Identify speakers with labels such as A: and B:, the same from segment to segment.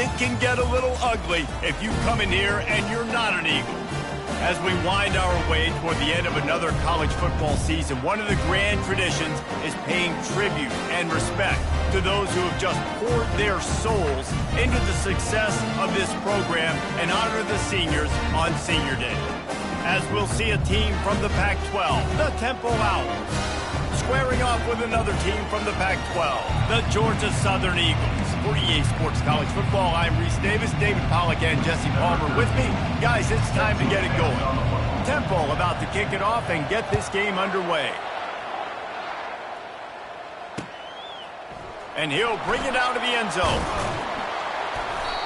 A: it can get a little ugly if you come in here and you're not an Eagle. As we wind our way toward the end of another college football season, one of the grand traditions is paying tribute and respect to those who have just poured their souls into the success of this program and honor the seniors on Senior Day. As we'll see a team from the Pac-12, the Temple Owls, squaring off with another team from the Pac-12, the Georgia Southern Eagles. For EA Sports College Football, I'm Reese Davis, David Pollack, and Jesse Palmer with me. Guys, it's time to get it going. Temple about to kick it off and get this game underway. And he'll bring it out to the end zone.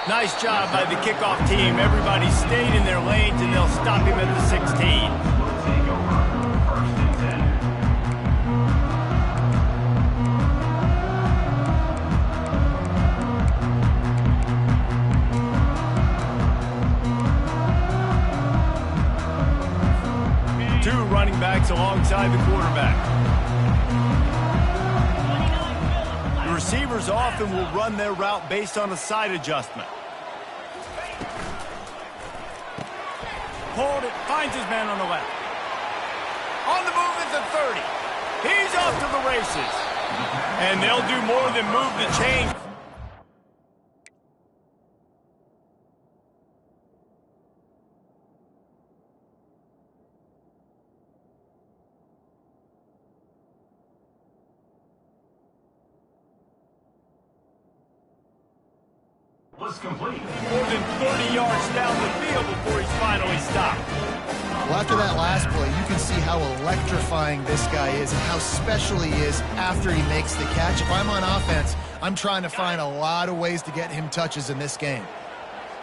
A: Nice job by the kickoff team. Everybody stayed in their lanes, and they'll stop him at the 16. Running backs alongside the quarterback. The receivers often will run their route based on a side adjustment. Hold it, finds his man on the left. On the move at the 30. He's off to the races. And they'll do more than move the chains. Complete. More than 30 yards down the field before he's finally stopped.
B: Well, after that last play, you can see how electrifying this guy is and how special he is after he makes the catch. If I'm on offense, I'm trying to find a lot of ways to get him touches in this game.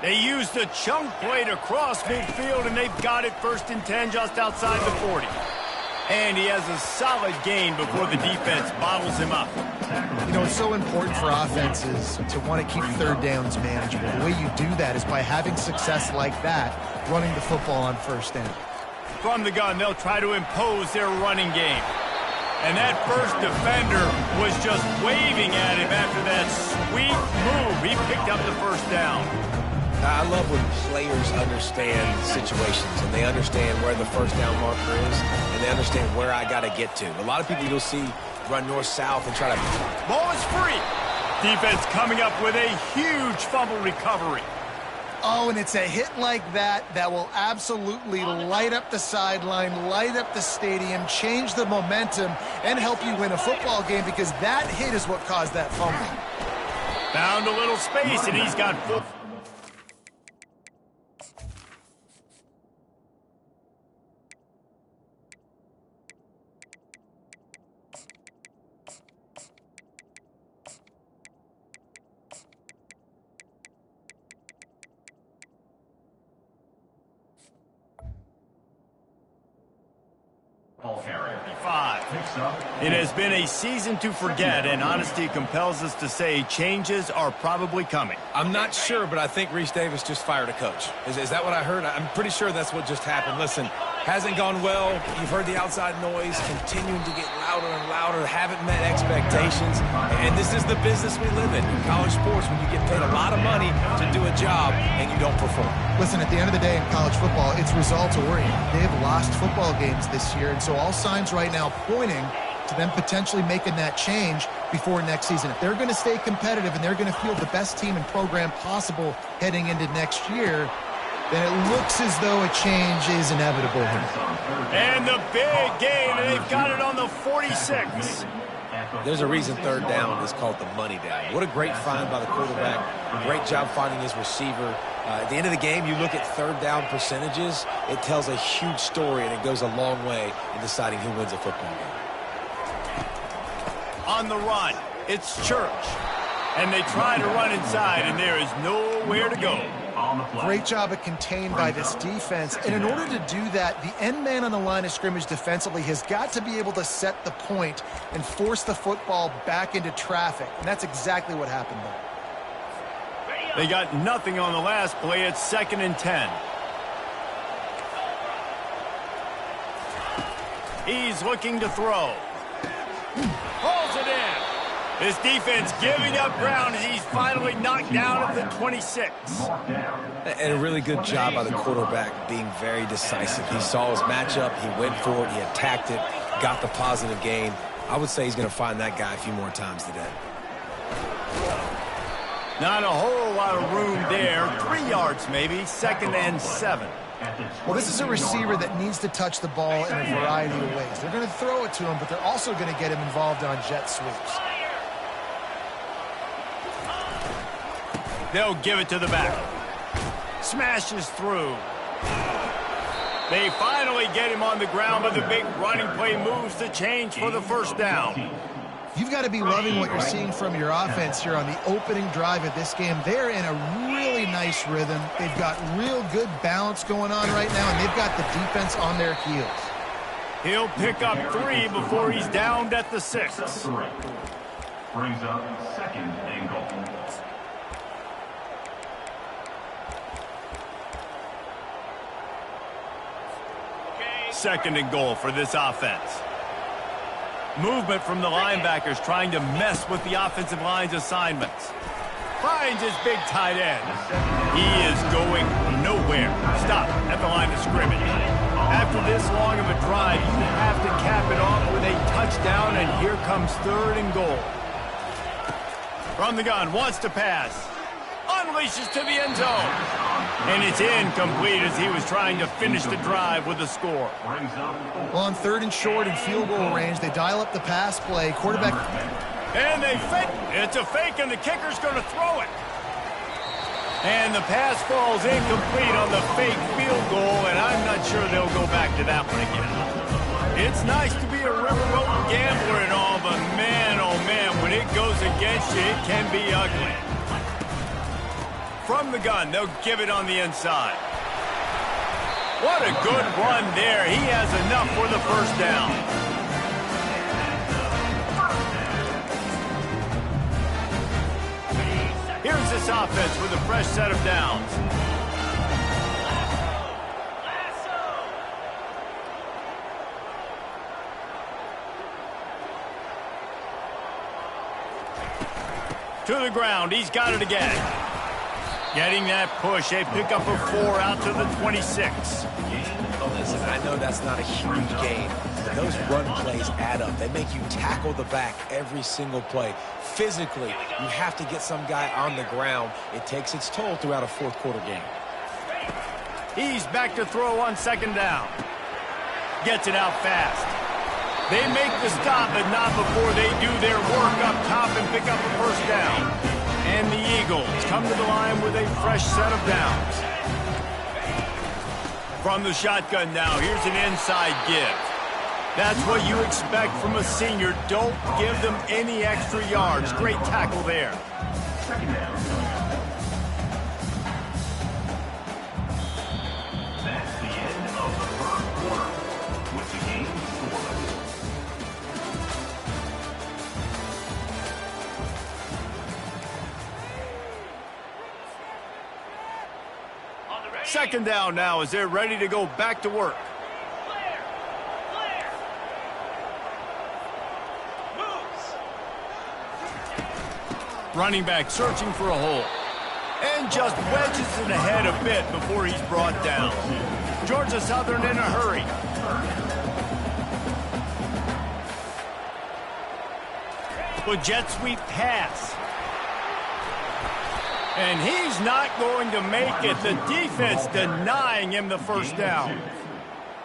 A: They used a chunk play to cross midfield, and they've got it 1st and 10 just outside the 40. And he has a solid gain before the defense bottles him up.
B: You know, it's so important for offenses to want to keep third downs manageable. The way you do that is by having success like that, running the football on 1st down.
A: From the gun, they'll try to impose their running game. And that first defender was just waving at him after that sweet move. He picked up the 1st down.
C: I love when players understand situations and they understand where the 1st down marker is and they understand where I got to get to. A lot of people you'll see run north-south and try to...
A: Ball is free. Defense coming up with a huge fumble recovery.
B: Oh, and it's a hit like that that will absolutely light up the sideline, light up the stadium, change the momentum, and help you win a football game because that hit is what caused that fumble.
A: Found a little space, and he's got full... It has been a season to forget, and honesty compels us to say changes are probably coming.
C: I'm not sure, but I think Reese Davis just fired a coach. Is that what I heard? I'm pretty sure that's what just happened. Listen, hasn't gone well. You've heard the outside noise continuing to get louder and louder, haven't met expectations. And this is the business we live in college sports, when you get paid a lot of money to do a job and you don't perform.
B: Listen, at the end of the day in college football, it's results oriented. They have lost football games this year, and so all signs right now pointing to them potentially making that change before next season. If they're going to stay competitive and they're going to field the best team and program possible heading into next year, then it looks as though a change is inevitable here.
A: And the big gain, and they've got it on the 46.
C: There's a reason 3rd down is called the money down. What a great find by the quarterback. Great job finding his receiver. At the end of the game, you look at 3rd down percentages. It tells a huge story, and it goes a long way in deciding who wins a football game.
A: On the run, it's Church. And they try to run inside, and there is nowhere to go.
B: Great job of contained by this defense. And in order to do that, the end man on the line of scrimmage defensively has got to be able to set the point and force the football back into traffic. And that's exactly what happened there.
A: They got nothing on the last play. It's 2nd and 10. He's looking to throw. Pulls it in. This defense giving up ground as he's finally knocked down at the 26.
C: And a really good job by the quarterback being very decisive. He saw his matchup, he went for it, he attacked it, got the positive gain. I would say he's going to find that guy a few more times today.
A: Not a whole lot of room there. 3 yards maybe, 2nd and 7.
B: Well, this is a receiver that needs to touch the ball in a variety of ways. They're going to throw it to him, but they're also going to get him involved on jet sweeps.
A: They'll give it to the back. Smashes through. They finally get him on the ground, but the big running play moves the chains for the first down.
B: You've got to be loving what you're seeing from your offense here on the opening drive of this game. They're in a really nice rhythm. They've got real good balance going on right now, and they've got the defense on their heels.
A: He'll pick up 3 before he's downed at the 6.
D: Brings up 2nd and goal.
A: 2nd and goal for this offense. Movement from the linebackers trying to mess with the offensive line's assignments. Finds his big tight end. He is going nowhere. Stop at the line of scrimmage. After this long of a drive, you have to cap it off with a touchdown, and here comes 3rd and goal. From the gun, wants to pass. Unleashes to the end zone. And it's incomplete as he was trying to finish the drive with a score.
B: Well, on 3rd and short and field goal range, they dial up the pass play. Quarterback.
A: And they fake. It's a fake, and the kicker's going to throw it. And the pass falls incomplete on the fake field goal, and I'm not sure they'll go back to that one again. It's nice to be a riverboat gambler and all, but man, oh man, when it goes against you, it can be ugly. From the gun, they'll give it on the inside. What a good run there. He has enough for the first down. Here's this offense with a fresh set of downs. To the ground, he's got it again. Getting that push, a pickup of 4 out to the 26.
C: Listen, I know that's not a huge gain, but those run plays add up. They make you tackle the back every single play. Physically, you have to get some guy on the ground. It takes its toll throughout a 4th quarter game.
A: He's back to throw on 2nd down. Gets it out fast. They make the stop, but not before they do their work up top and pick up a first down. And the Eagles come to the line with a fresh set of downs. From the shotgun now, here's an inside give. That's what you expect from a senior. Don't give them any extra yards. Great tackle there.
D: 2nd down. That's the end of the 1st quarter with the game scoreless.
A: Second down now as they're ready to go back to work. Running back searching for a hole. And just wedges it ahead a bit before he's brought down. Georgia Southern in a hurry. With jet sweep pass. And he's not going to make it. The defense denying him the first down.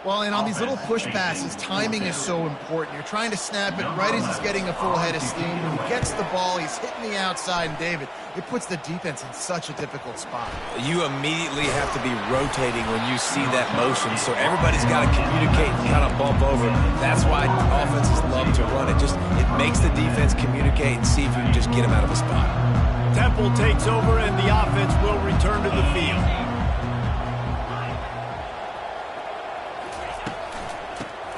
B: Well, and on these little push passes, timing is so important. You're trying to snap it right as he's getting a full head of steam. When he gets the ball, he's hitting the outside, and David, it puts the defense in such a difficult spot.
C: You immediately have to be rotating when you see that motion, so everybody's got to communicate and kind of bump over. That's why offenses love to run it. It makes the defense communicate and see if you can just get him out of a spot.
A: Temple takes over, and the offense will return to the field.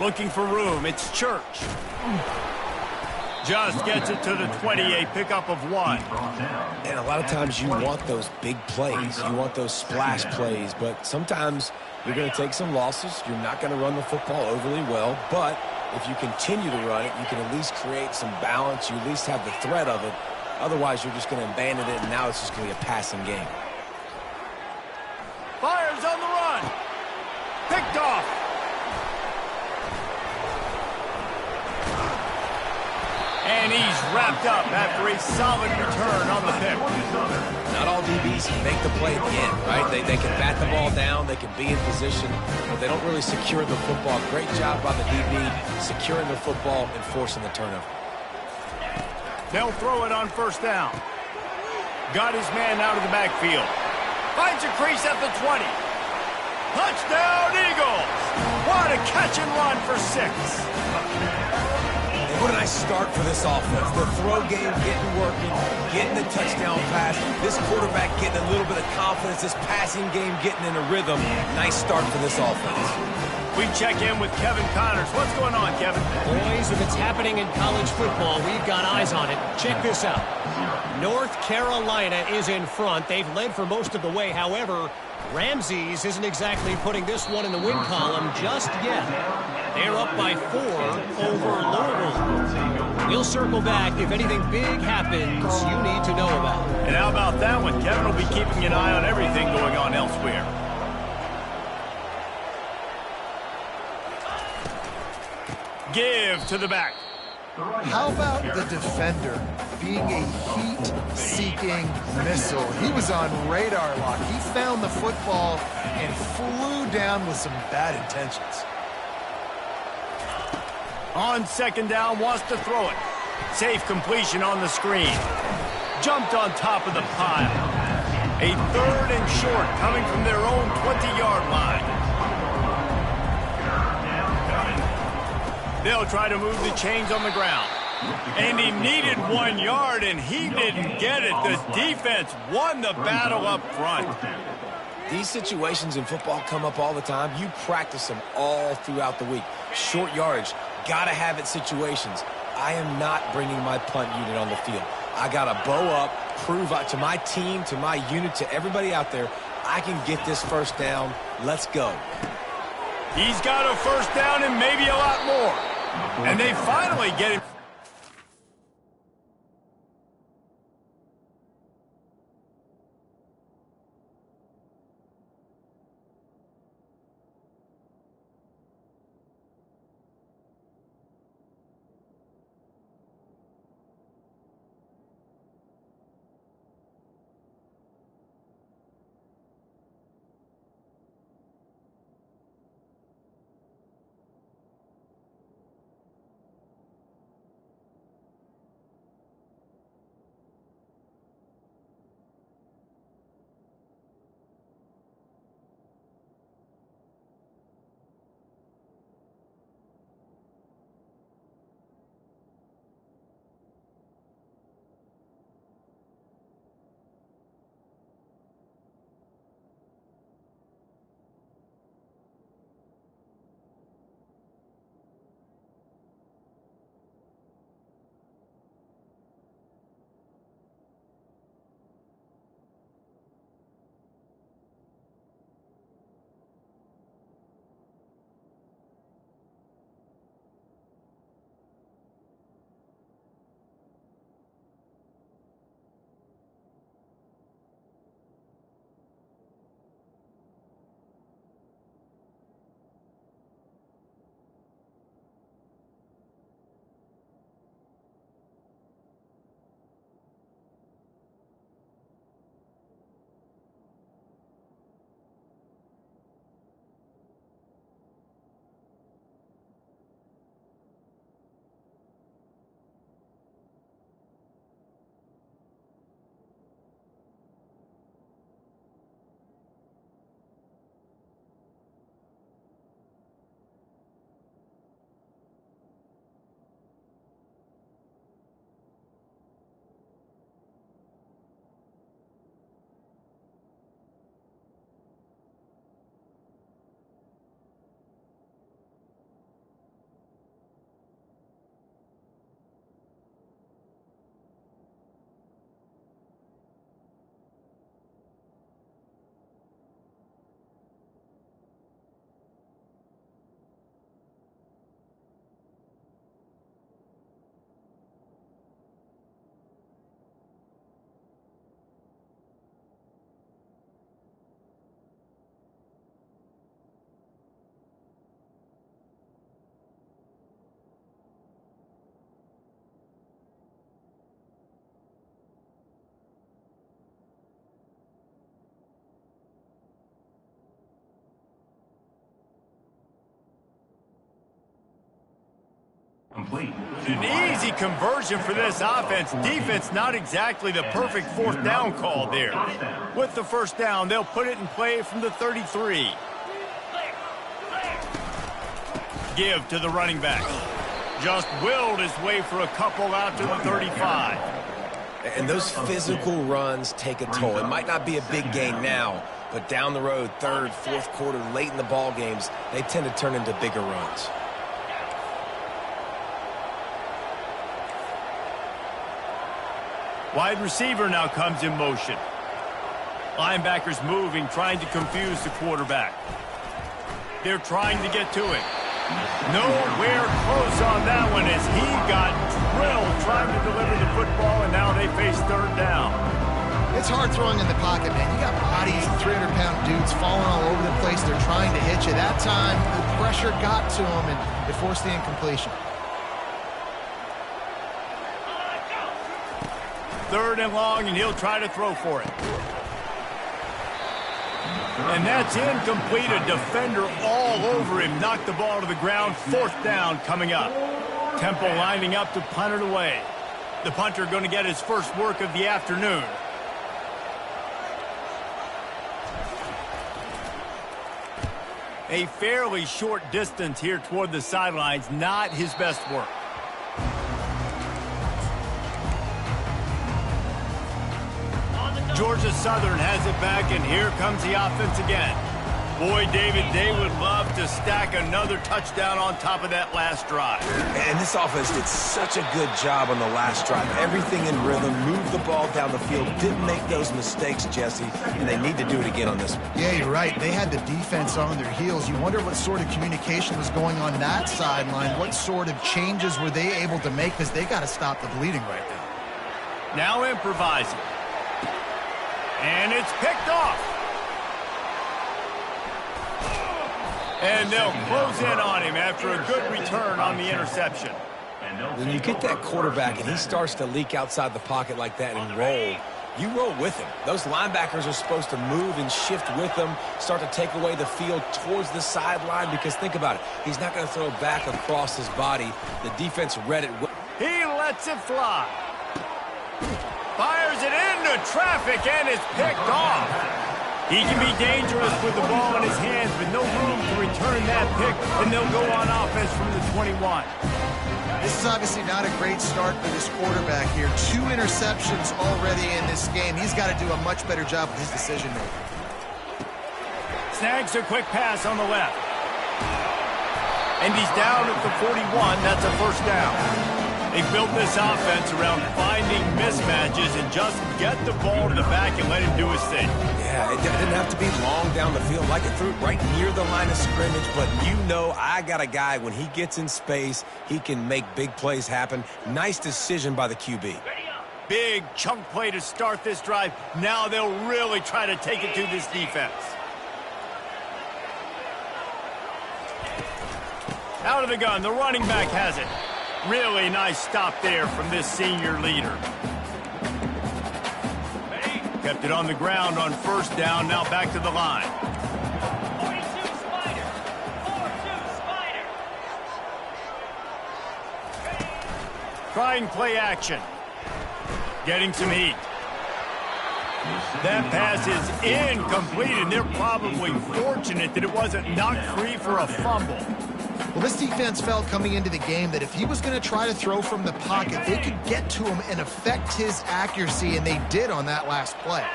A: Looking for room. It's Church. Just gets it to the 20, a pickup of 1.
C: And a lot of times you want those big plays. You want those splash plays. But sometimes you're going to take some losses. You're not going to run the football overly well. But If you continue to run it, you can at least create some balance. You at least have the threat of it. Otherwise, you're just going to abandon it, and now it's just going to be a passing game.
A: Fires on the run. Picked off. And he's wrapped up after a solid return on the pick.
C: Not all DBs can make the play at the end, right? They can bat the ball down, they can be in position, but they don't really secure the football. Great job by the DB securing the football and forcing the turnover.
A: They'll throw it on first down. Got his man out of the backfield. Finds a crease at the 20. Touchdown, Eagles! What a catch and run for 6.
C: What a nice start for this offense. The throw game getting working, getting the touchdown pass. This quarterback getting a little bit of confidence. This passing game getting in a rhythm. Nice start for this offense.
A: We check in with Kevin Connors. What's going on, Kevin?
E: Boys, if it's happening in college football, we've got eyes on it. Check this out. North Carolina is in front. They've led for most of the way. However, Ramses isn't exactly putting this one in the win column just yet. They're up by 4 over Louisville. We'll circle back if anything big happens you need to know about.
A: And how about that one? Kevin will be keeping an eye on everything going on elsewhere. Give to the back.
B: How about the defender being a heat-seeking missile? He was on radar lock. He found the football and flew down with some bad intentions.
A: On second down, wants to throw it. Safe completion on the screen. Jumped on top of the pile. A 3rd and short coming from their own 20-yard line. They'll try to move the chains on the ground. And he needed 1 yard, and he didn't get it. The defense won the battle up front.
C: These situations in football come up all the time. You practice them all throughout the week. Short yardage, gotta have it situations. I am not bringing my punt unit on the field. I gotta bow up, prove out to my team, to my unit, to everybody out there, I can get this first down. Let's go.
A: He's got a first down and maybe a lot more. And they finally get it.
D: complete.
A: An easy conversion for this offense. Defense not exactly the perfect fourth down call there. With the first down, they'll put it in play from the 33. Give to the running back. Just willed his way for a couple out to the 35.
C: And those physical runs take a toll. It might not be a big gain now, but down the road, third, fourth quarter, late in the ball games, they tend to turn into bigger runs.
A: Wide receiver now comes in motion. Linebackers moving, trying to confuse the quarterback. They're trying to get to it. Nowhere close on that one as he got drilled trying to deliver the football, and now they face third down.
B: It's hard throwing in the pocket, man. You got bodies, 300-pound dudes falling all over the place. They're trying to hit you. That time, the pressure got to him, and it forced the incompletion.
A: Third and long, and he'll try to throw for it. And that's incomplete. A defender all over him. Knocked the ball to the ground. Fourth down coming up. Temple lining up to punt it away. The punter going to get his first work of the afternoon. A fairly short distance here toward the sidelines. Not his best work. Georgia Southern has it back, and here comes the offense again. Boy, David, they would love to stack another touchdown on top of that last drive.
C: And this offense did such a good job on the last drive. Everything in rhythm, moved the ball down the field, didn't make those mistakes, Jesse, and they need to do it again on this one.
B: Yeah, you're right. They had the defense on their heels. You wonder what sort of communication was going on that sideline. What sort of changes were they able to make, because they got to stop the bleeding right now.
A: Now improvising. And it's picked off. And they'll close in on him after a good return on the interception.
C: When you get that quarterback and he starts to leak outside the pocket like that and roll, you roll with him. Those linebackers are supposed to move and shift with him, start to take away the field towards the sideline, because think about it. He's not going to throw back across his body. The defense read it.
A: He lets it fly. Fires it into traffic, and it's picked off. He can be dangerous with the ball in his hands, but no room to return that pick, and they'll go on offense from the 21.
B: This is obviously not a great start for this quarterback here. 2 interceptions already in this game. He's got to do a much better job with his decision-making.
A: Snags a quick pass on the left. And he's down at the 41. That's a first down. They built this offense around finding mismatches and just get the ball to the back and let him do his thing.
C: Yeah, it didn't have to be long down the field. Like it threw it right near the line of scrimmage, but you know I got a guy, when he gets in space, he can make big plays happen. Nice decision by the QB.
A: Big chunk play to start this drive. Now they'll really try to take it to this defense. Out of the gun, the running back has it. Really nice stop there from this senior leader. Kept it on the ground on first down, now back to the line.
F: 42 Spider. 4-2 Spider.
A: Trying play action. Getting some heat. That pass is incomplete, and they're probably fortunate that it wasn't knocked free for a fumble.
B: Well, this defense felt coming into the game that if he was going to try to throw from the pocket, they could get to him and affect his accuracy, and they did on that last play.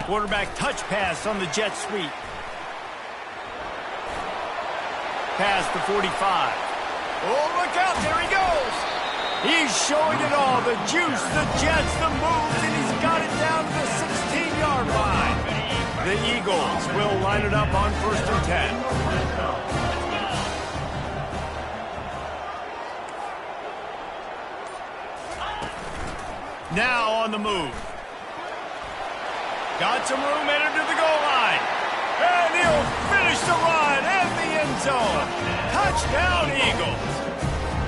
A: Quarterback touch pass on the jet sweep. Pass to 45. Oh, look out, there he goes. He's showing it all, the juice, the jets, the moves, and he's got it down to the 16-yard line. The Eagles will line it up on 1st and 10. Now on the move. Got some room, headed to the goal line. And he'll finish the run in the end zone. Touchdown, Eagles.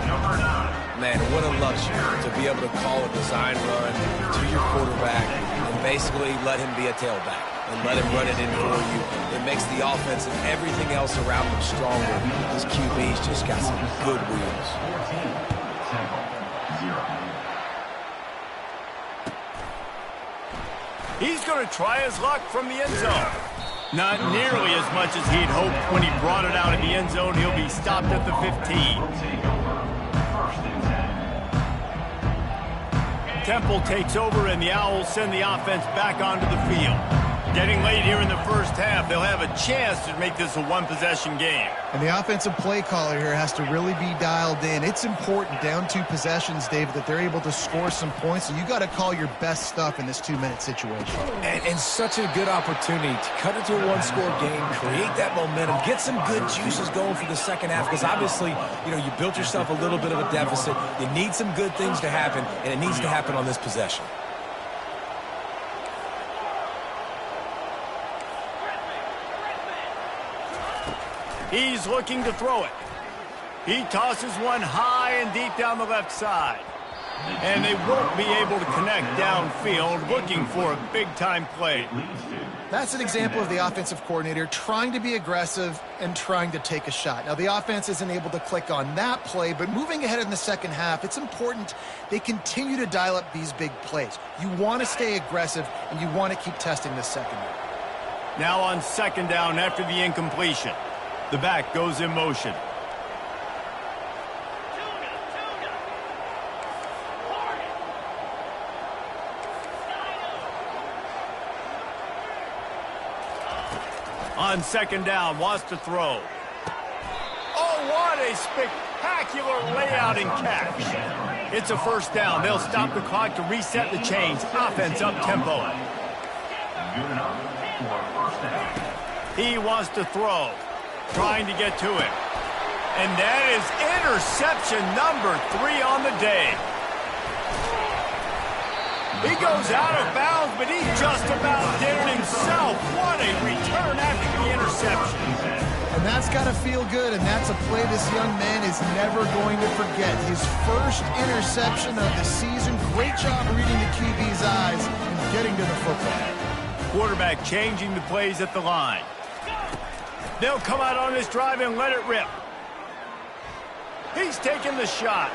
D: Number 9.
C: Man, what a luxury to be able to call a design run to your quarterback and basically let him be a tailback and let him run it in for you. It makes the offense and everything else around him stronger. This QB's just got some good wheels.
A: He's going to try his luck from the end zone. Not nearly as much as he'd hoped when he brought it out of the end zone. He'll be stopped at the 15. Temple takes over, and the Owls send the offense back onto the field. Getting late here in the first half, they'll have a chance to make this a one-possession game.
B: And the offensive play caller here has to really be dialed in. It's important, down 2 possessions, David, that they're able to score some points. So you got to call your best stuff in this 2-minute situation.
C: And such a good opportunity to cut it to a one-score game, create that momentum, get some good juices going for the second half. Because obviously, you built yourself a little bit of a deficit. You need some good things to happen, and it needs to happen on this possession.
A: He's looking to throw it. He tosses one high and deep down the left side. And they won't be able to connect downfield, looking for a big-time play.
B: That's an example of the offensive coordinator trying to be aggressive and trying to take a shot. Now, the offense isn't able to click on that play, but moving ahead in the second half, it's important they continue to dial up these big plays. You want to stay aggressive, and you want to keep testing the secondary.
A: Now on second down after the incompletion. The back goes in motion. On second down, wants to throw. Oh, what a spectacular layout and catch. It's a first down. They'll stop the clock to reset the chains. Offense up tempo. He wants to throw. Trying to get to it. And that is interception number 3 on the day. He goes out of bounds, but he just about did it himself. What a return after the interception.
B: And that's got to feel good, and that's a play this young man is never going to forget. His first interception of the season. Great job reading the QB's eyes and getting to the football.
A: Quarterback changing the plays at the line. They'll come out on this drive and let it rip. He's taking the shot.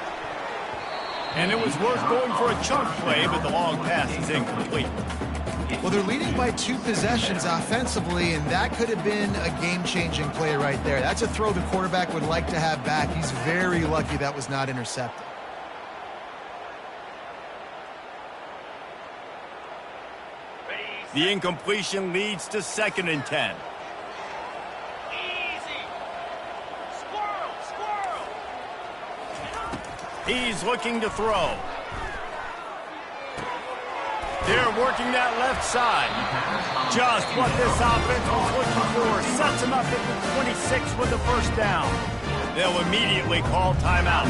A: And it was worth going for a chunk play, but the long pass is incomplete.
B: Well, they're leading by 2 possessions offensively, and that could have been a game-changing play right there. That's a throw the quarterback would like to have back. He's very lucky that was not intercepted.
A: The incompletion leads to 2nd and 10. He's looking to throw. They're working that left side. Just what this offense was looking for. Sets him up at the 26 with the first down. They'll immediately call timeout.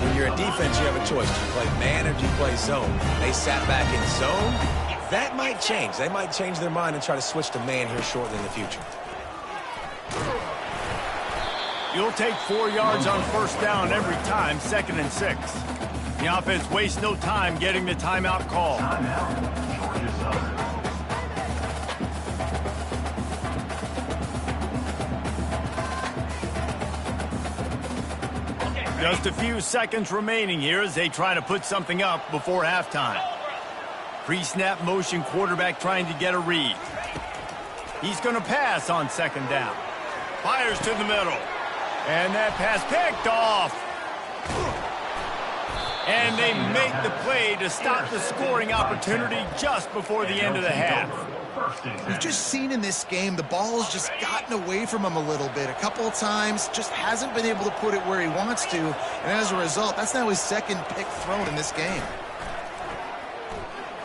C: When you're a defense, you have a choice. Do you play man or do you play zone? They sat back in zone. That might change. They might change their mind and try to switch to man here shortly in the future.
A: You'll take 4 yards on first down every time, 2nd and 6. The offense wastes no time getting the timeout call. Just a few seconds remaining here as they try to put something up before halftime. Pre-snap motion quarterback trying to get a read. He's going to pass on second down. Fires to the middle. And that pass picked off. And they make the play to stop the scoring opportunity just before the end of the half.
B: We've just seen in this game the ball has just gotten away from him a little bit. A couple of times, just hasn't been able to put it where he wants to. And as a result, that's now his 2nd pick thrown in this game.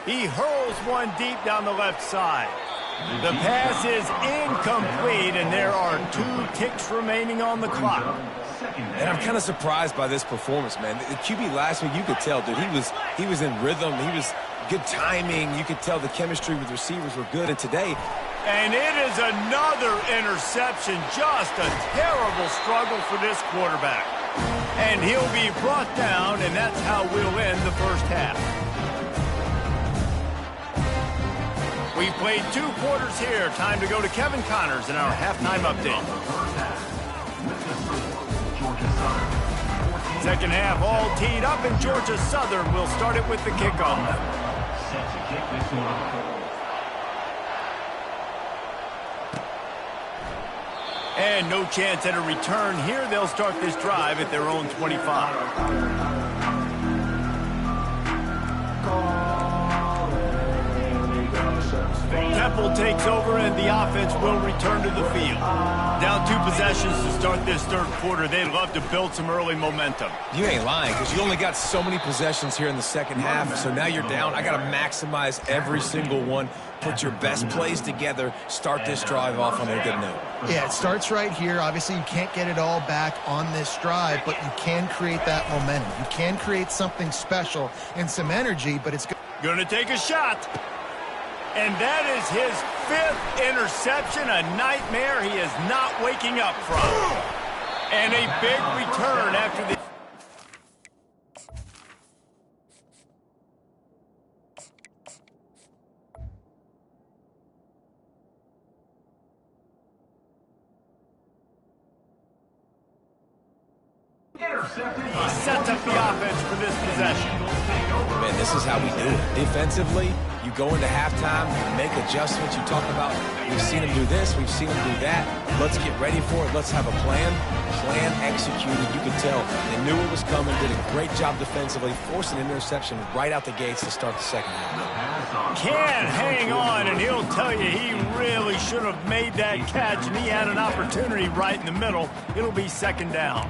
A: He hurls one deep down the left side. The pass is incomplete, and there are 2 ticks remaining on the clock.
C: And I'm kind of surprised by this performance, man. The QB last week, you could tell, dude, he was in rhythm. He was good timing. You could tell the chemistry with receivers were good. And today,
A: and it is another interception. Just a terrible struggle for this quarterback. And he'll be brought down, and that's how we'll end the first half. We played 2 quarters here. Time to go to Kevin Connors in our halftime update. Second half all teed up, and Georgia Southern will start it with the kickoff.
D: Set to kick this one off.
A: And no chance at a return here. They'll start this drive at their own 25. Temple takes over, and the offense will return to the field. Down 2 possessions to start this third quarter. They'd love to build some early momentum.
C: You ain't lying, because you only got so many possessions here in the second half, so now you're down. I got to maximize every single one. Put your best plays together. Start this drive off on a good note.
B: Yeah, it starts right here. Obviously, you can't get it all back on this drive, but you can create that momentum. You can create something special and some energy, but it's
A: going to take a shot. And that is his 5th interception, a nightmare he is not waking up from. And a big return after the... He sets up the offense for this possession.
C: Man, this is how we do it. Defensively, you go into halftime, you make adjustments. You talk about, we've seen them do this, we've seen them do that. Let's get ready for it. Let's have a plan. Plan executed. You can tell they knew it was coming, did a great job defensively, forced an interception right out the gates to start the second half.
A: Can't hang on, and he'll tell you he really should have made that catch, and he had an opportunity right in the middle. It'll be second down.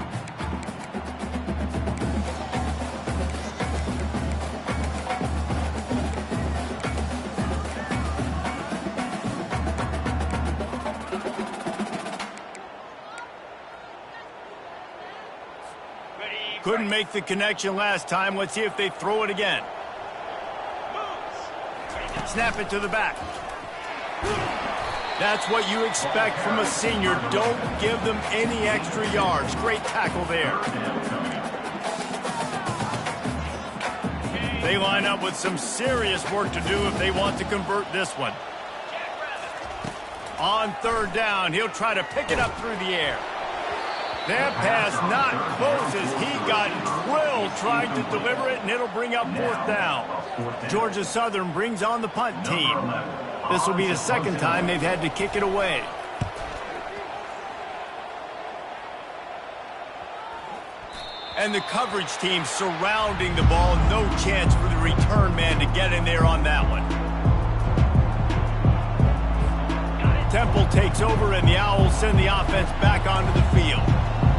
A: Couldn't make the connection last time. Let's see if they throw it again. Snap it to the back. That's what you expect from a senior. Don't give them any extra yards. Great tackle there. They line up with some serious work to do if they want to convert this one. On third down, he'll try to pick it up through the air. That pass not close as he got drilled trying to deliver it, and it'll bring up 4th down. Georgia Southern brings on the punt team. This will be the second time they've had to kick it away. And the coverage team surrounding the ball. No chance for the return man to get in there on that one. Temple takes over, and the Owls send the offense back onto the field.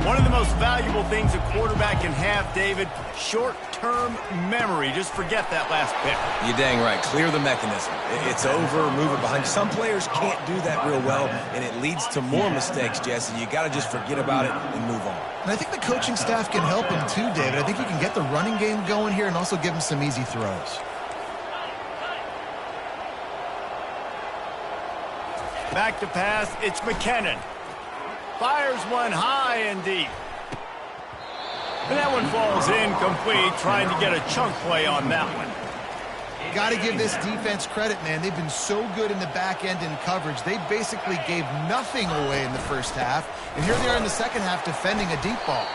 A: One of the most valuable things a quarterback can have, David, short-term memory. Just forget that last pick.
C: You're dang right. Clear the mechanism. It's over, move it behind. Some players can't do that real well, and it leads to more mistakes, Jesse. You got to just forget about it and move on.
B: And I think the coaching staff can help him too, David. I think you can get the running game going here and also give him some easy throws.
A: Back to pass, it's McKinnon. Fires one high and deep. And that one falls incomplete, trying to get a chunk play on that one.
B: Got to give this defense credit, man. They've been so good in the back end in coverage. They basically gave nothing away in the first half. And here they are in the second half defending a deep ball.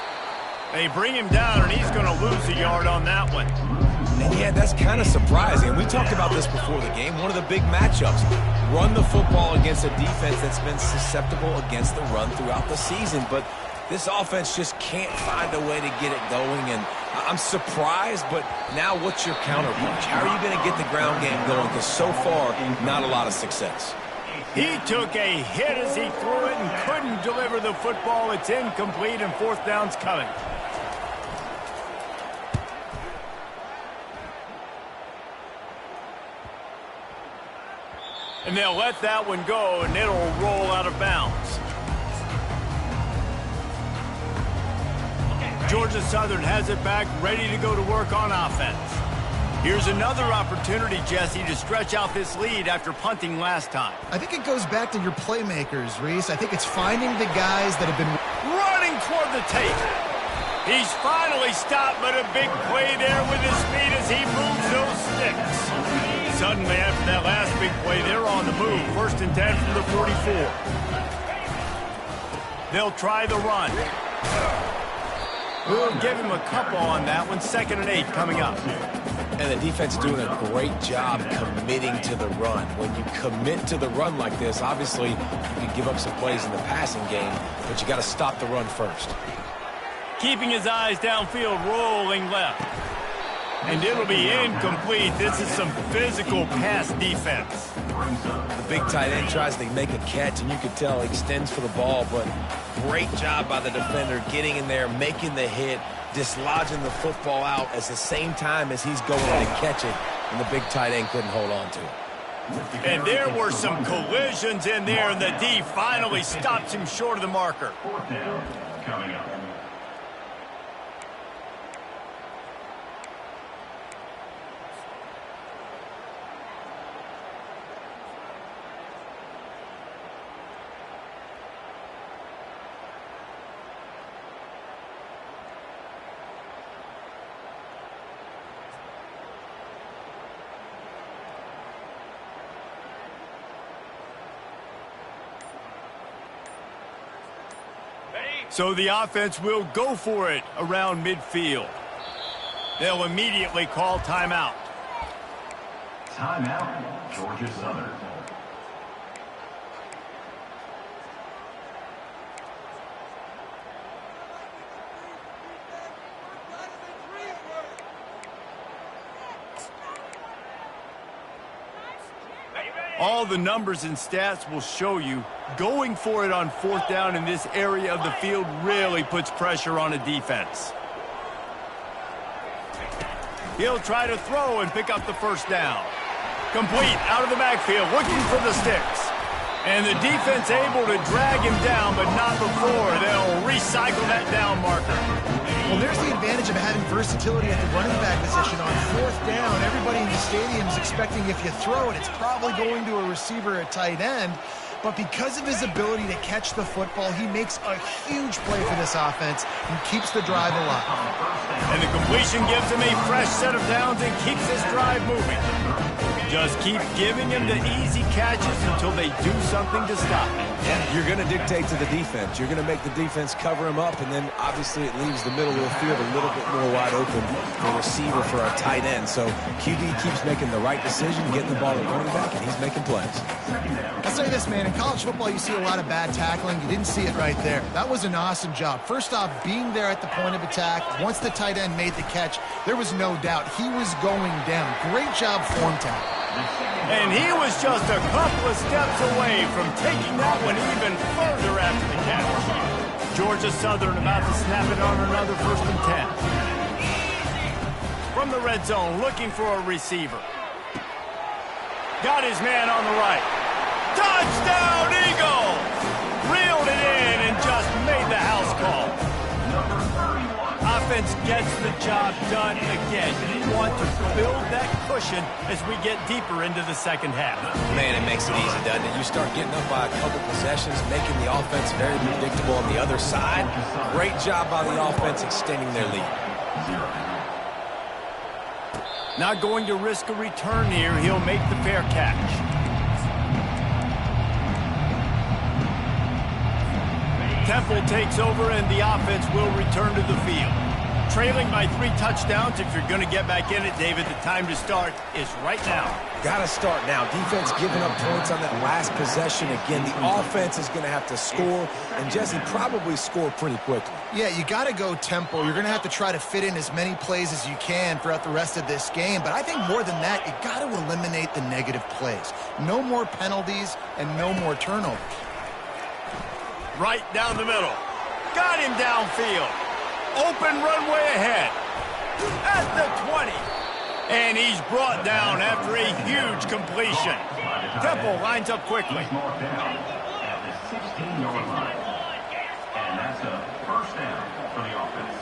A: They bring him down, and he's going to lose a yard on that one.
C: And yeah, that's kind of surprising. We talked about this before the game. One of the big matchups. Run the football against a defense that's been susceptible against the run throughout the season. But this offense just can't find a way to get it going. And I'm surprised, but now what's your counterpunch? How are you going to get the ground game going? Because so far, not a lot of success.
A: He took a hit as he threw it and couldn't deliver the football. It's incomplete, and 4th down's coming. And they'll let that one go, and it'll roll out of bounds. Georgia Southern has it back, ready to go to work on offense. Here's another opportunity, Jesse, to stretch out this lead after punting last time.
B: I think it goes back to your playmakers, Reese. I think it's finding the guys that have been
A: running toward the tape. He's finally stopped, but a big play there with his feet as he moves those sticks. Suddenly, after that last big play, they're on the move. 1st and 10 from the 44. They'll try the run. We'll give him a couple on that one. 2nd and 8 coming up.
C: And the defense is doing a great job committing to the run. When you commit to the run like this, obviously you can give up some plays in the passing game, but you got to stop the run first.
A: Keeping his eyes downfield, rolling left. And it'll be incomplete. This is some physical pass defense.
C: The big tight end tries to make a catch, and you can tell he extends for the ball, but great job by the defender getting in there, making the hit, dislodging the football out at the same time as he's going in to catch it, and the big tight end couldn't hold on to it.
A: And there were some collisions in there, and the D finally stops him short of the marker.
D: 4th down coming up.
A: So the offense will go for it around midfield. They'll immediately call timeout.
D: Timeout, Georgia Southern.
A: All the numbers and stats will show you going for it on 4th down in this area of the field really puts pressure on a defense. He'll try to throw and pick up the 1st down. Complete out of the backfield, looking for the sticks. And the defense able to drag him down, but not before. They'll recycle that down marker.
B: Well, there's the advantage of having versatility at the running back position. On 4th down, everybody in the stadium is expecting if you throw it, it's probably going to a receiver at tight end. But because of his ability to catch the football, he makes a huge play for this offense and keeps the drive alive.
A: And the completion gives him a fresh set of downs and keeps this drive moving. Just keep giving him the easy catches until they do something to stop him.
C: Yeah, you're going to dictate to the defense. You're going to make the defense cover him up, and then obviously it leaves the middle of the field a little bit more wide open for a receiver for a tight end. So QB keeps making the right decision, getting the ball to running back, and he's making plays.
B: I'll say this, man. In college football, you see a lot of bad tackling. You didn't see it right there. That was an awesome job. First off, being there at the point of attack. Once the tight end made the catch, there was no doubt he was going down. Great job form tackle.
A: And he was just a couple of steps away from taking that one even further after the catch. Georgia Southern about to snap it on another 1st and 10. From the red zone, looking for a receiver. Got his man on the right. Touchdown, Eagles! Reeled it in and just made the house call. Offense gets the job done again. You want to build that cushion as we get deeper into the 2nd half.
C: Man, it makes it easy, doesn't it? You start getting up by a couple possessions, making the offense very predictable on the other side. Great job by the offense extending their lead.
A: Not going to risk a return here. He'll make the fair catch. Temple takes over and the offense will return to the field. Trailing by 3 touchdowns. If you're going to get back in it, David, the time to start is right now.
C: Got to start now. Defense giving up points on that last possession. Again, the offense is going to have to score, and Jesse probably score pretty quickly.
B: Yeah, you got to go tempo. You're going to have to try to fit in as many plays as you can throughout the rest of this game. But I think more than that, you got to eliminate the negative plays. No more penalties and no more turnovers.
A: Right down the middle. Got him downfield. Open runway ahead. At the 20. And he's brought down after a huge completion. Temple lines up quickly.
D: He's marked down at the 16-yard line. And that's a 1st down for the offense.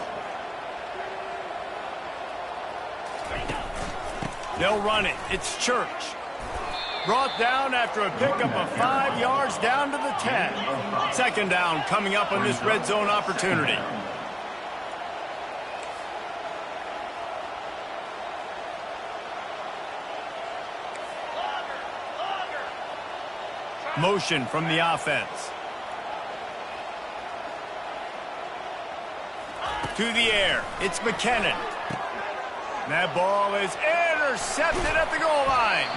A: They'll run it. It's Church. Brought down after a pickup of 5 yards down to the 10. 2nd down coming up on this red zone opportunity. Motion from the offense. To the air. It's McKinnon. That ball is intercepted at the goal line.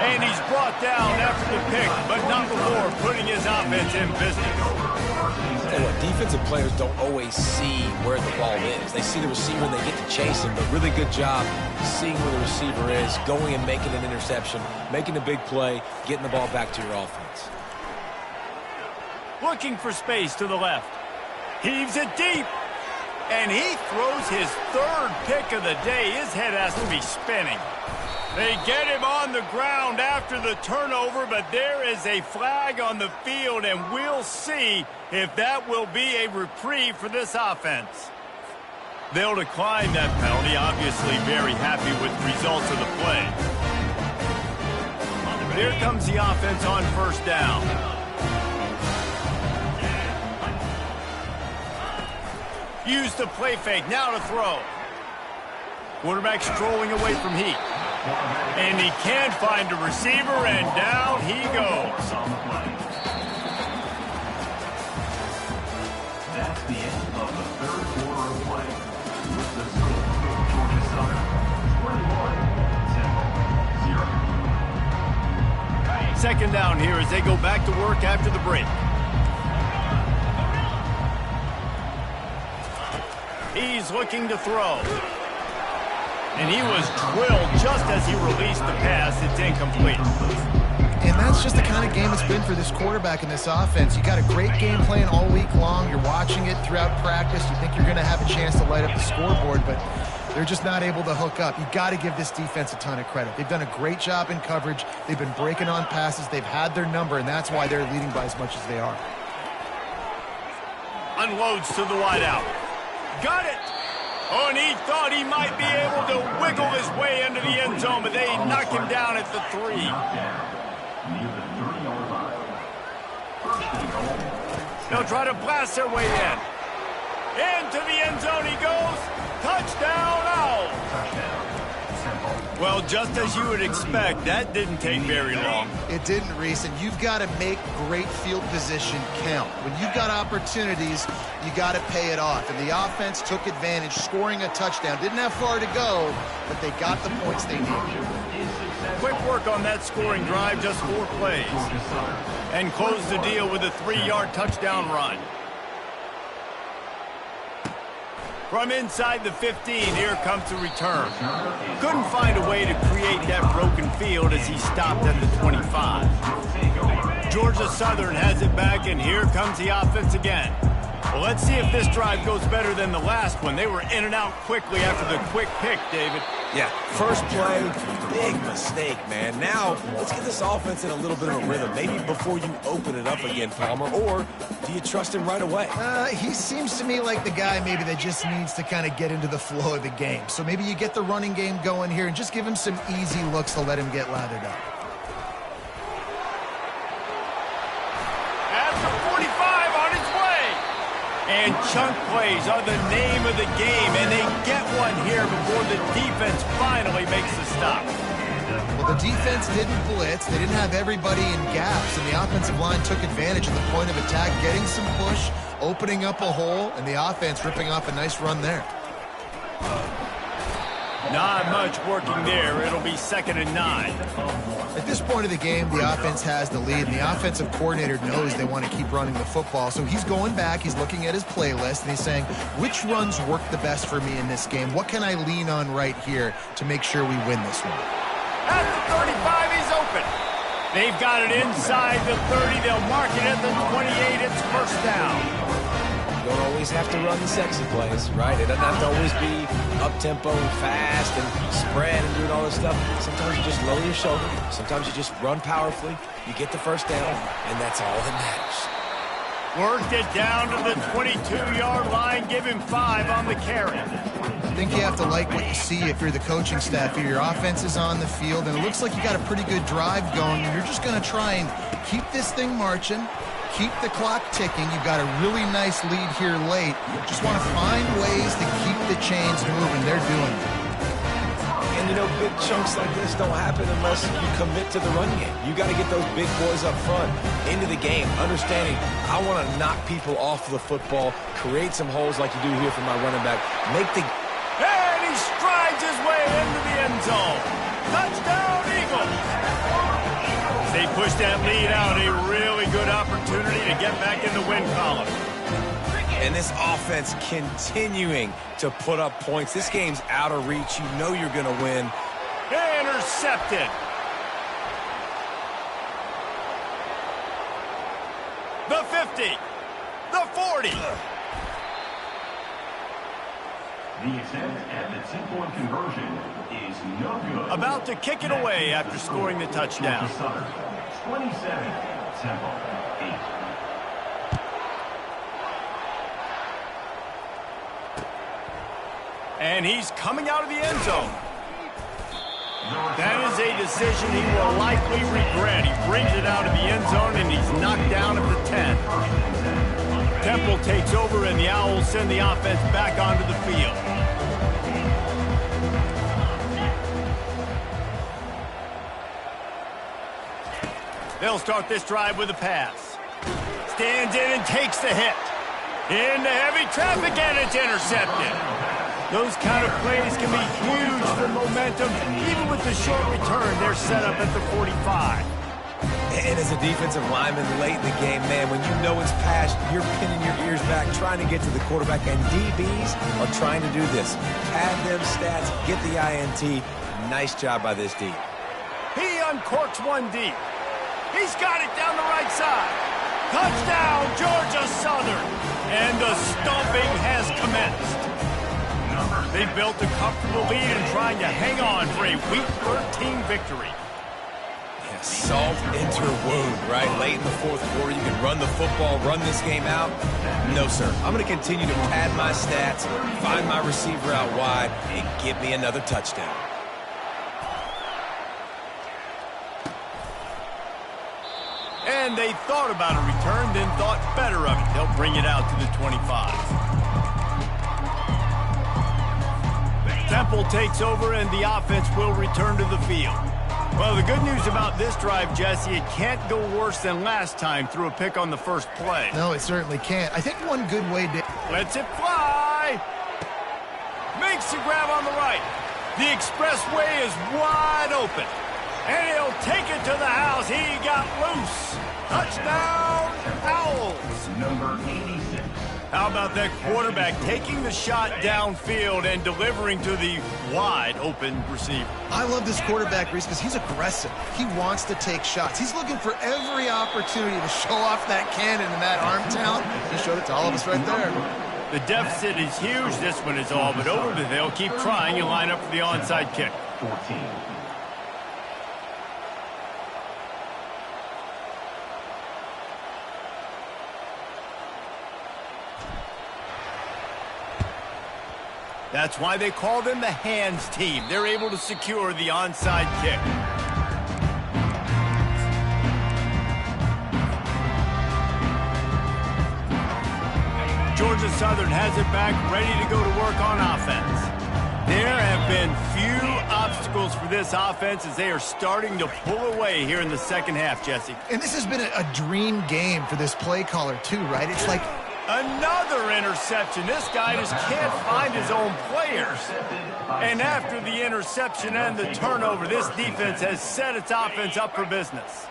A: And he's brought down after the pick, but not before putting his offense in business.
C: Tell you what, defensive players don't always see where the ball is. They see the receiver and they get to chase him, but really good job seeing where the receiver is, going and making an interception, making a big play, getting the ball back to your offense.
A: Looking for space to the left. Heaves it deep. And he throws his third pick of the day. His head has to be spinning. They get him on the ground after the turnover, but there is a flag on the field, and we'll see if that will be a reprieve for this offense. They'll decline that penalty, obviously very happy with the results of the play. But here comes the offense on first down. Use the play fake, now to throw. Quarterback strolling away from Heat. And he can't find a receiver, and down he goes.
D: That's the end of the third quarter of play. With the score, Georgia Southern 21-0.
A: Second down here as they go back to work after the break. He's looking to throw. And he was drilled just as he released the pass. It's incomplete.
B: And that's just the kind of game it's been for this quarterback in this offense. You got a great game plan all week long. You're watching it throughout practice. You think you're going to have a chance to light up the scoreboard, but they're just not able to hook up. You got to give this defense a ton of credit. They've done a great job in coverage. They've been breaking on passes. They've had their number, and that's why they're leading by as much as they are.
A: Unloads to the wideout. Got it! Oh, and he thought he might be able to wiggle his way into the end zone, but they knock him down at the 3.
D: Near the 30-yard line. First and goal.
A: They'll try to blast their way in. Into the end zone he goes. Touchdown, Owls!
D: Touchdown. Simple.
A: Well, just as you would expect, that didn't take very long.
B: It didn't, Reese, and you've got to make great field position count. When you've got opportunities, you got to pay it off. And the offense took advantage, scoring a touchdown. Didn't have far to go, but they got the points they needed.
A: Quick work on that scoring drive, just 4 plays. And close the deal with a 3-yard touchdown run. From inside the 15, here comes the return. Couldn't find a way to create that broken field as he stopped at the 25. Georgia Southern has it back, and here comes the offense again. Well, let's see if this drive goes better than the last one. They were in and out quickly after the quick pick, David.
C: Yeah, first play, big mistake, man. Now, let's get this offense in a little bit of a rhythm. Maybe before you open it up again, Palmer, or do you trust him right away?
B: He seems to me like the guy maybe that just needs to kind of get into the flow of the game. So maybe you get the running game going here and just give him some easy looks to let him get lathered up.
A: At the 45 on its way. And chunk plays are the name of the game, and they get one here before the defense finally makes the stop.
B: Well, the defense didn't blitz. They didn't have everybody in gaps, and the offensive line took advantage of the point of attack, getting some push, opening up a hole, and the offense ripping off a nice run there.
A: Not much working there. It'll be 2nd and 9.
B: At this point of the game, the offense has the lead, and the offensive coordinator knows they want to keep running the football. So he's going back, he's looking at his playlist, and he's saying, which runs work the best for me in this game? What can I lean on right here to make sure we win this one?
A: At the 35, he's open. They've got it inside the 30. They'll mark it at the 28. It's first down.
C: You don't always have to run the sexy plays, right? It doesn't have to always be up-tempo and fast and spread and doing all this stuff. Sometimes you just lower your shoulder. Sometimes you just run powerfully. You get the first down, and that's all that matters.
A: Worked it down to the 22-yard line. Give him 5 on the carry.
B: I think you have to like what you see if you're the coaching staff here. Your offense is on the field, and it looks like you got a pretty good drive going, and you're just going to try and keep this thing marching, keep the clock ticking. You've got a really nice lead here late. Just want to find ways to keep the chains moving. They're doing it.
C: And you know, big chunks like this don't happen unless you commit to the run game. You got to get those big boys up front into the game, understanding I want to knock people off the football, create some holes like you do here for my running back, make the...
A: And he strides his way into the end zone. Touchdown, Eagles! They push that lead out, a really good opportunity to get back in the win column.
C: And this offense continuing to put up points. This game's out of reach. You know you're going to win.
A: Intercepted. The 50. The 40.
D: The attempt at the two-point conversion is no good.
A: About to kick it away after scoring the touchdown.
D: 27, Temple 8.
A: And he's coming out of the end zone. That is a decision he will likely regret. He brings it out of the end zone, and he's knocked down at the 10. Temple takes over, and the Owls send the offense back onto the field. They'll start this drive with a pass. Stands in and takes the hit. Into heavy traffic, and it's intercepted. Those kind of plays can be huge for momentum. Even with the short return, they're set up at the 45.
C: And as a defensive lineman late in the game, man, when you know it's passed, you're pinning your ears back, trying to get to the quarterback, and DBs are trying to do this. Pad them stats, get the INT. Nice job by this D.
A: He uncorks one deep. He's got it down the right side. Touchdown, Georgia Southern. And the stomping has commenced. They built a comfortable lead and trying to hang on for a Week 13 victory.
C: Yeah, salt into wound, right? Late in the fourth quarter, you can run the football, run this game out. No, sir. I'm going to continue to pad my stats, find my receiver out wide, and give me another touchdown.
A: And they thought about a return, then thought better of it. They'll bring it out to the 25. Temple takes over, and the offense will return to the field. Well, the good news about this drive, Jesse, it can't go worse than last time through a pick on the first play.
B: No, it certainly can't. I think one good way to...
A: Lets it fly. Makes the grab on the right. The expressway is wide open. And he'll take it to the house. He got loose. Touchdown, Owls.
D: Number 86.
A: How about that quarterback taking the shot downfield and delivering to the wide open receiver?
B: I love this quarterback, Reese, because he's aggressive. He wants to take shots. He's looking for every opportunity to show off that cannon and that arm talent. He showed it to all of us right there.
A: The deficit is huge. This one is all but over, but they'll keep trying and line up for the onside kick.
D: 14.
A: That's why they call them the hands team. They're able to secure the onside kick. Georgia Southern has it back, ready to go to work on offense. There have been few obstacles for this offense as they are starting to pull away here in the second half, Jesse.
B: And this has been a dream game for this play caller, too, right? It's like...
A: Another interception. This guy just can't find his own players. And after the interception and the turnover, this defense has set its offense up for business.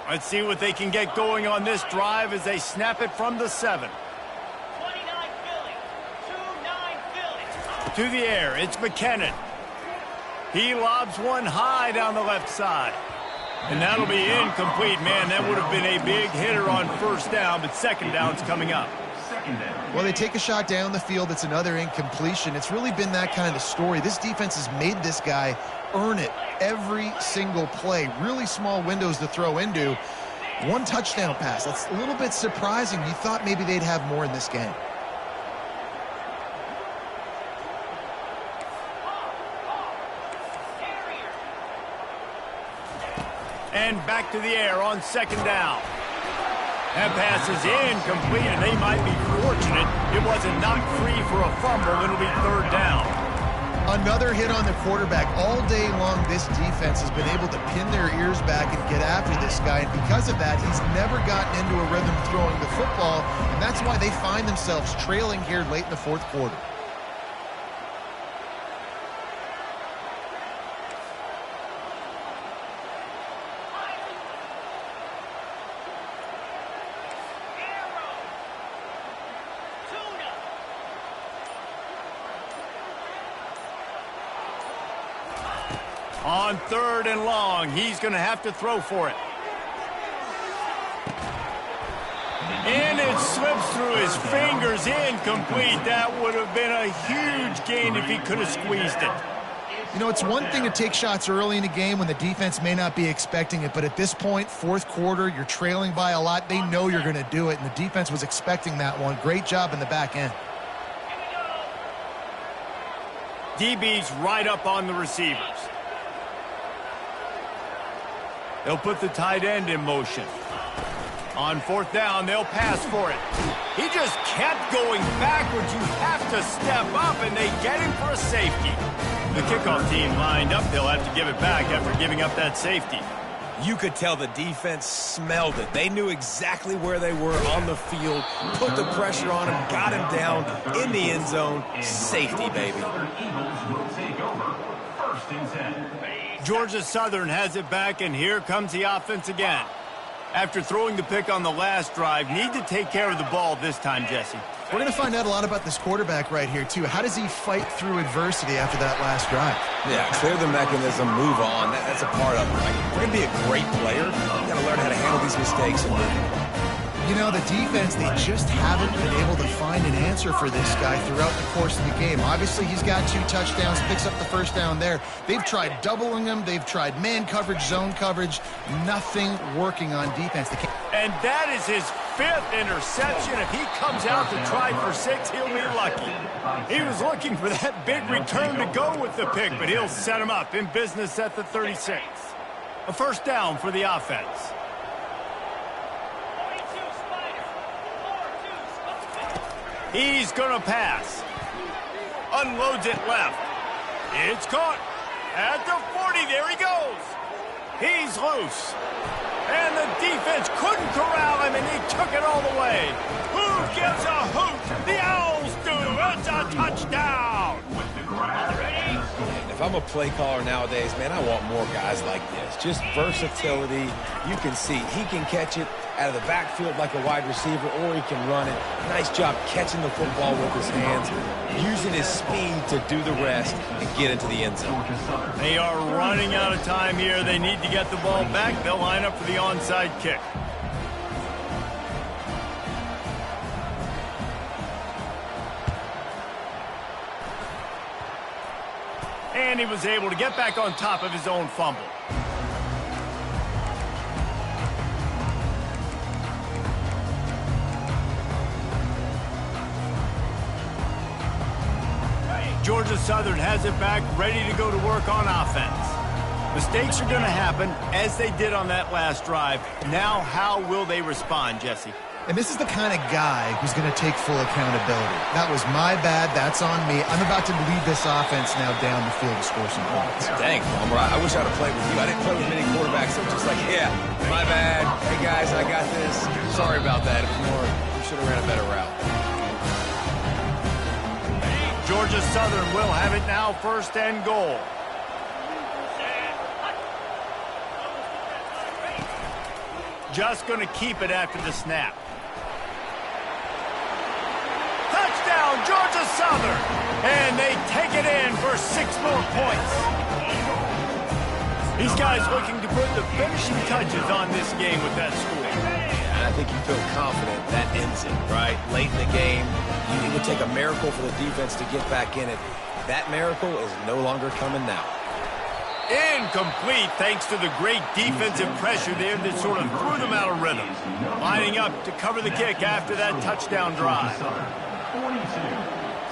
A: Let's see what they can get going on this drive as they snap it from the 7.
F: 29 Philly. 2-9 Philly.
A: To the air, it's McKinnon. He lobs one high down the left side. And that'll be incomplete. Man, that would have been a big hitter on first down, but second down's coming up.
B: Well, they take a shot down the field. It's another incompletion. It's really been that kind of story. This defense has made this guy earn it every single play. Really small windows to throw into. One touchdown pass. That's a little bit surprising. You thought maybe they'd have more in this game.
A: And back to the air on second down. That pass is incomplete, and they might be fortunate it wasn't knocked free for a fumble. It'll be third down.
B: Another hit on the quarterback. All day long, this defense has been able to pin their ears back and get after this guy, and because of that, he's never gotten into a rhythm throwing the football, and that's why they find themselves trailing here late in the fourth quarter.
A: On 3rd and long, he's going to have to throw for it. And it slips through his fingers, incomplete. That would have been a huge gain if he could have squeezed it.
B: You know, it's one thing to take shots early in a game when the defense may not be expecting it, but at this point, fourth quarter, you're trailing by a lot. They know you're going to do it, and the defense was expecting that one. Great job in the back end.
A: DB's right up on the receivers. They'll put the tight end in motion. On 4th down, they'll pass for it. He just kept going backwards. You have to step up, and they get him for a safety. The kickoff team lined up. They'll have to give it back after giving up that safety.
C: You could tell the defense smelled it. They knew exactly where they were on the field, put the pressure on him, got him down in the end zone. Safety, baby.
D: Eagles will take over. 1st and 10.
A: Georgia Southern has it back, and here comes the offense again. After throwing the pick on the last drive, need to take care of the ball this time, Jesse.
B: We're going to find out a lot about this quarterback right here, too. How does he fight through adversity after that last drive?
C: Yeah, clear the mechanism, move on. That's a part of it. Like, if we're going to be a great player, you got to learn how to handle these mistakes and move on.
B: You know, the defense, they just haven't been able to find an answer for this guy throughout the course of the game. Obviously, he's got 2 touchdowns, picks up the 1st down there. They've tried doubling him. They've tried man coverage, zone coverage. Nothing working on defense.
A: And that is his 5th interception. If he comes out to try for 6, he'll be lucky. He was looking for that big return to go with the pick, but he'll set him up in business at the 36. A 1st down for the offense. He's going to pass. Unloads it left. It's caught. At the 40, there he goes. He's loose. And the defense couldn't corral him, and he took it all the way. Who gives a hoot? The Owls do. It's a touchdown.
C: If I'm a play caller nowadays, man, I want more guys like this. Just versatility. You can see he can catch it out of the backfield like a wide receiver, or he can run it. Nice job catching the football with his hands, using his speed to do the rest and get into the end zone.
A: They are running out of time here. They need to get the ball back. They'll line up for the onside kick. And he was able to get back on top of his own fumble. Georgia Southern has it back, ready to go to work on offense. Mistakes are going to happen, as they did on that last drive. Now, how will they respond, Jesse?
B: And this is the kind of guy who's going to take full accountability. That was my bad. That's on me. I'm about to lead this offense now down the field to score some points.
C: Dang, Palmer, I wish I'd have played with you. I didn't play with many quarterbacks that were just like, yeah, my bad. Hey, guys, I got this. Sorry about that. We should have ran a better route.
A: Georgia Southern will have it now, 1st and goal. Just going to keep it after the snap. Touchdown, Georgia Southern! And they take it in for 6 more points. These guys looking to put the finishing touches on this game with that score.
C: And I think you feel confident that ends it, right? Late in the game, it would take a miracle for the defense to get back in it. That miracle is no longer coming now.
A: Incomplete, thanks to the great defensive pressure there that sort of threw them out of rhythm. Lining up to cover the kick after that touchdown drive.
D: 42,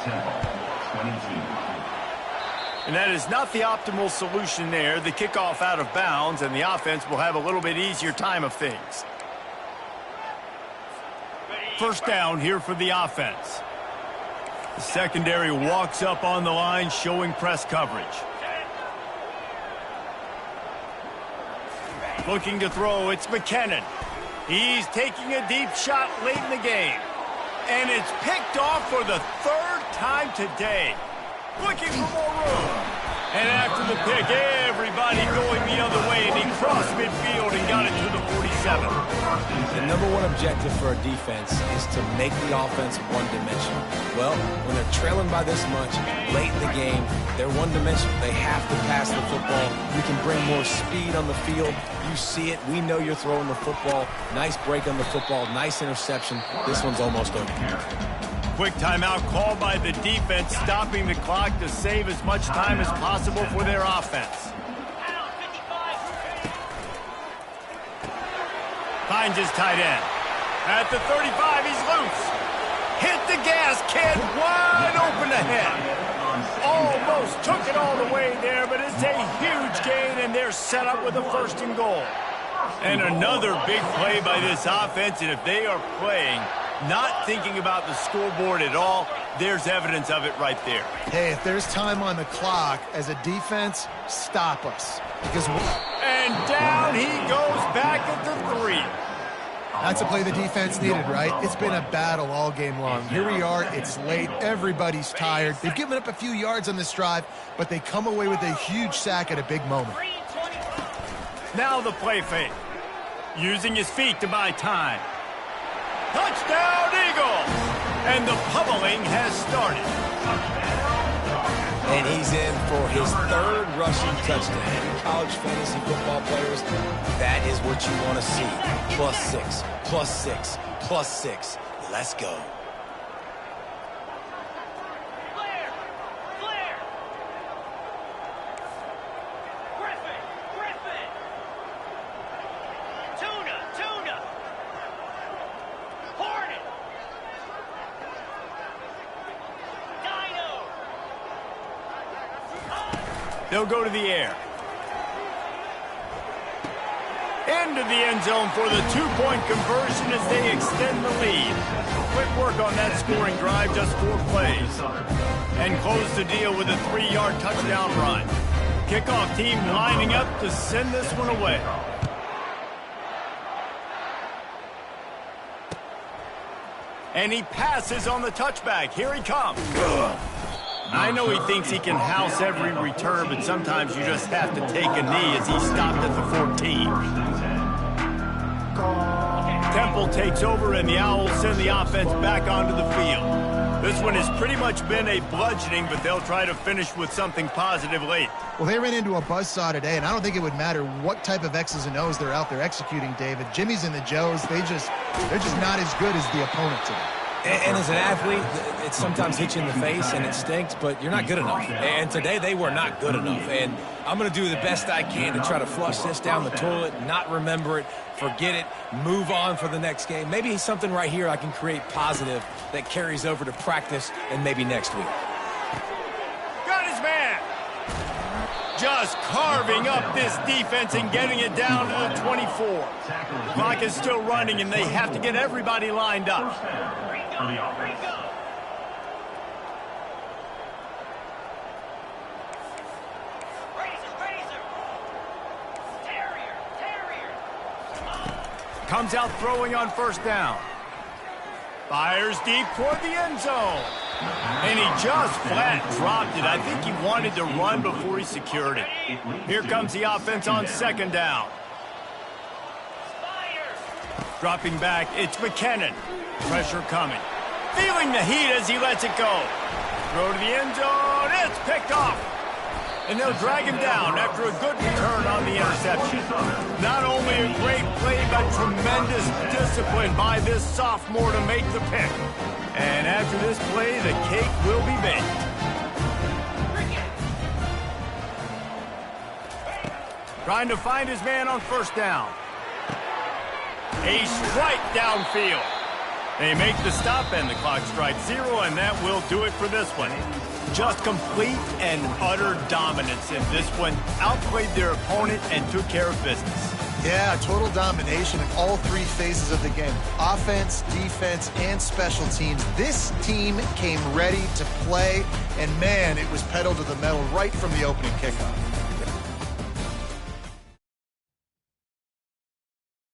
D: Temple, 22.
A: And that is not the optimal solution there. The kickoff out of bounds, and the offense will have a little bit easier time of things. 1st down here for the offense. The secondary walks up on the line, showing press coverage. Looking to throw, it's McKinnon. He's taking a deep shot late in the game. And it's picked off for the third time today. Looking for more room. And after the pick, everybody going the other way, and he crossed midfield and got it to the 47.
C: The number one objective for a defense is to make the offense one-dimensional. Well, when they're trailing by this much late in the game, they're one-dimensional. They have to pass the football. You can bring more speed on the field. You see it. We know you're throwing the football. Nice break on the football. Nice interception. This one's almost over.
A: Quick timeout called by the defense, stopping the clock to save as much time as possible for their offense. Finds his tight end. At the 35, he's loose. Hit the gas, kid. Wide open ahead. Almost took it all the way there, but it's a huge gain, and they're set up with a 1st and goal. And another big play by this offense, and if they are playing not thinking about the scoreboard at all, there's evidence of it right there.
B: Hey, if there's time on the clock, as a defense, stop us.
A: And down he goes back at the 3.
B: That's a play the defense needed, right? It's been a battle all game long. Here we are, it's late, everybody's tired. They've given up a few yards on this drive, but they come away with a huge sack at a big moment.
A: Now the play fake. Using his feet to buy time. Touchdown, Eagles! And the pummeling has started.
C: And he's in for his 3rd rushing touchdown. College fantasy football players, that is what you want to see. +6, +6, +6. Let's go.
F: Clear! Clear! Griffin! Tuna! Hornet! Dino!
A: They'll go to the air. Into the end zone for the 2-point conversion as they extend the lead. Quick work on that scoring drive, just 4 plays. And close the deal with a 3-yard touchdown run. Kickoff team lining up to send this one away. And he passes on the touchback. Here he comes. I know he thinks he can house every return, but sometimes you just have to take a knee as he stopped at the 14. Temple takes over, and the Owls send the offense back onto the field. This one has pretty much been a bludgeoning, but they'll try to finish with something positive late.
B: Well, they ran into a buzzsaw today, and I don't think it would matter what type of X's and O's they're out there executing, David. Jimmy's and the Joes, they're just not as good as the opponent today.
C: And as an athlete, it sometimes hits you in the face and it stinks, but you're not good enough. And today they were not good enough. And I'm going to do the best I can to try to flush this down the toilet, not remember it, forget it, move on for the next game. Maybe something right here I can create positive that carries over to practice and maybe next week.
A: Got his man. Just carving up this defense and getting it down to the 24. The clock is still running, and they have to get everybody lined up.
D: For the offense.
A: Comes out throwing on 1st down. Fires deep toward the end zone. And he just flat dropped it. I think he wanted to run before he secured it. Here comes the offense on 2nd down. Dropping back, it's McKinnon. Pressure coming. Feeling the heat as he lets it go. Throw to the end zone. It's picked off. And they'll drag him down after a good return on the interception. Not only a great play, but tremendous discipline by this sophomore to make the pick. And after this play, the cake will be baked. Trying to find his man on 1st down. A strike downfield. They make the stop, and the clock strikes 0, and that will do it for this one. Just complete and utter dominance in this one. Outplayed their opponent and took care of business.
B: Yeah, total domination in all three phases of the game. Offense, defense, and special teams. This team came ready to play, and man, it was pedal to the metal right from the opening kickoff.